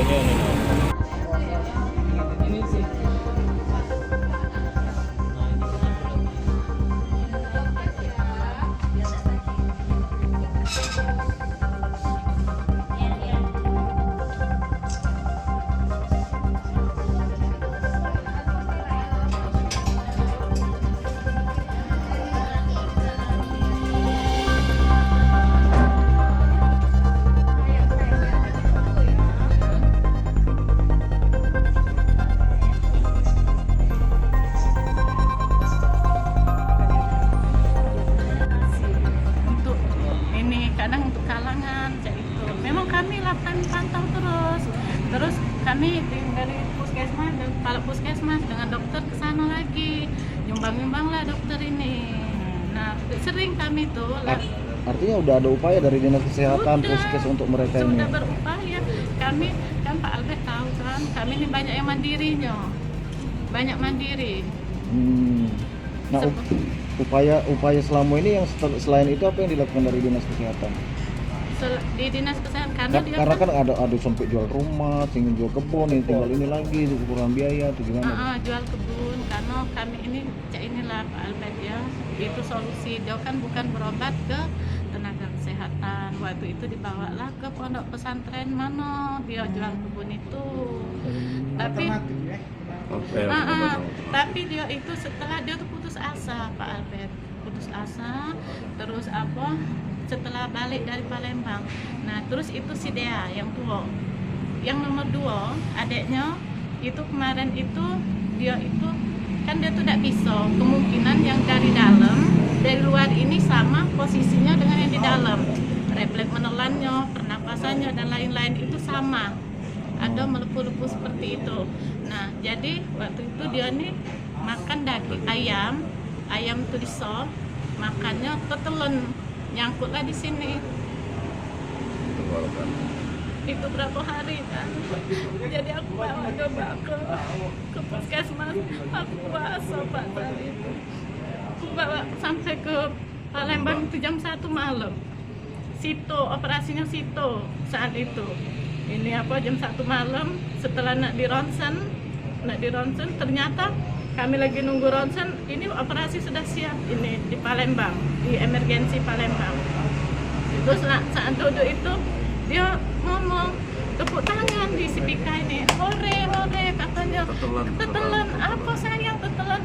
fotonya nih. Ini sih. Untuk ini kadang untuk kalangan kayak itu. Memang kami lakukan pantau terus kami dari puskesmas dan kepala puskesmas dengan dokter ke sana lagi nyumbang lah dokter ini. Nah sering kami tuh Artinya udah ada upaya dari dinas kesehatan puskes untuk mereka ini. sudah berupaya. Kami kan Pak Albert tahu kan kami ini banyak yang mandirinya, banyak mandiri. Nah, upaya selama ini yang selain itu apa yang dilakukan dari dinas kesehatan? Di dinas kesehatan Karena kan ada sampai jual rumah, tinggal jual kebun, ini tinggal ini lagi, kekurangan biaya atau gimana? jual kebun karena kami ini inilah Pak Albert ya, itu solusi. Dia kan bukan berobat ke tenaga kesehatan, waktu itu dibawalah ke pondok pesantren mana dia jual kebun itu. Tapi dia itu setelah dia tuh putus asa Pak Albert, putus asa terus setelah balik dari Palembang. Nah terus itu si Dea yang tua, yang nomor 2 adiknya itu kemarin itu dia itu kan dia tuh tidak bisa, kemungkinan yang dari dalam dari luar ini sama posisinya dengan yang di dalam, refleks menelannya, pernapasannya dan lain-lain itu sama, ada melepuh-lepuh seperti itu. Nah jadi waktu itu dia nih makan daging ayam tuh di sop, makannya ketelen, nyangkutlah di sini. Itu berapa hari kan? Jadi aku bawa ke puskesmas, aku puasa Pak saat itu. Aku bawa sampai ke Palembang itu jam 1 malam. Sito, operasinya Sito saat itu. Ini jam 1 malam setelah nak di ronsen ternyata kami lagi nunggu ronsen, ini operasi sudah siap ini di Palembang, di emergensi Palembang. Terus saat duduk itu dia ngomong, tepuk tangan di spika ini, hore katanya, tetelan apa sayang, tetelan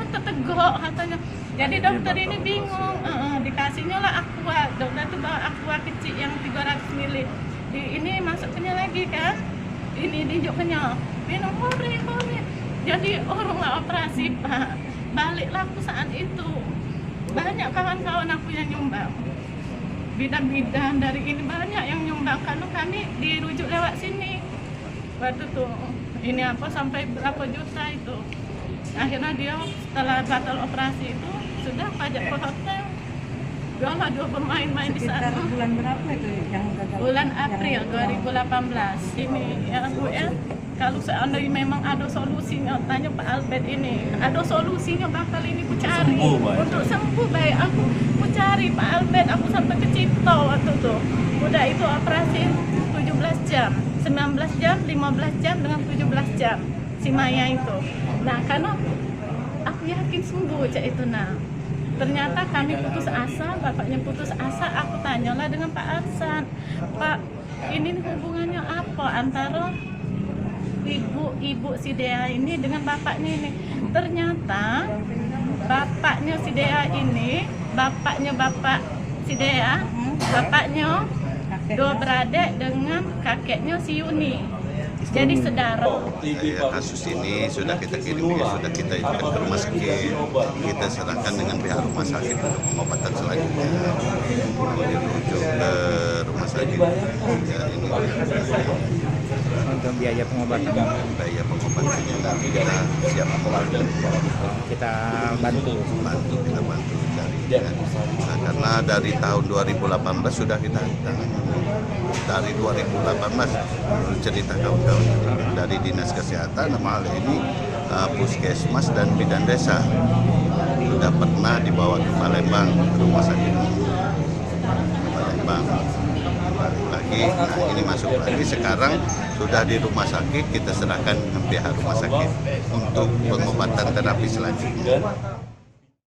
tetegok katanya. Jadi dokter ini bingung, dikasihnya lah aqua, dokter tuh bawa aqua kecil yang 300 ml, ini masuknya lagi kan, ini diunjuknya, minum hore. Jadi orang lah operasi Pak, baliklah aku saat itu, banyak kawan-kawan aku yang nyumbang, bidan-bidan dari ini banyak yang nyumbang karena kami dirujuk lewat sini. Waktu tuh ini sampai berapa juta itu. Akhirnya dia setelah batal operasi itu sudah pajak ke hotel. Dia bermain-main di sana. Bulan berapa itu yang gagal? Bulan April 2018 ini ya Bu ya. Kalau seandainya memang ada solusinya, tanya Pak Albert ini, ada solusinya bakal ini ku cari untuk sembuh baik. Aku cari Pak Albert, aku sampai ke Cipto waktu tuh. Udah itu operasi 17 jam, 19 jam, 15 jam dengan 17 jam si Maya itu. Nah karena aku yakin sembuh cak itu. Nah ternyata kami putus asa, bapaknya putus asa. Aku tanyalah dengan Pak Arsan, Pak ini hubungannya apa antara ibu si Dea ini dengan bapaknya ini. Ternyata bapaknya si Dea ini, bapaknya bapak si Dea, bapaknya dua beradik dengan kakeknya si Yuni. Jadi saudara. Kasus ini sudah kita kirim, sudah kita ikuti ke rumah sakit, kita serahkan dengan pihak rumah sakit untuk pengobatan selanjutnya. Dirujuk ke rumah sakit. Ya, ini Untuk biaya pengobatan pengobatannya nanti kita siap membantu. kita bantu. Kita bantu cari. Nah, karena dari tahun 2018 sudah kita tangani. Dari 2018 cerita kawan-kawan dari dinas kesehatan, dalam hal ini puskesmas dan bidan desa sudah pernah dibawa ke Palembang, ke rumah sakit Palembang. balik lagi. Nah ini masuk lagi, sekarang sudah di rumah sakit, kita serahkan ke pihak rumah sakit untuk pengobatan terapi selanjutnya.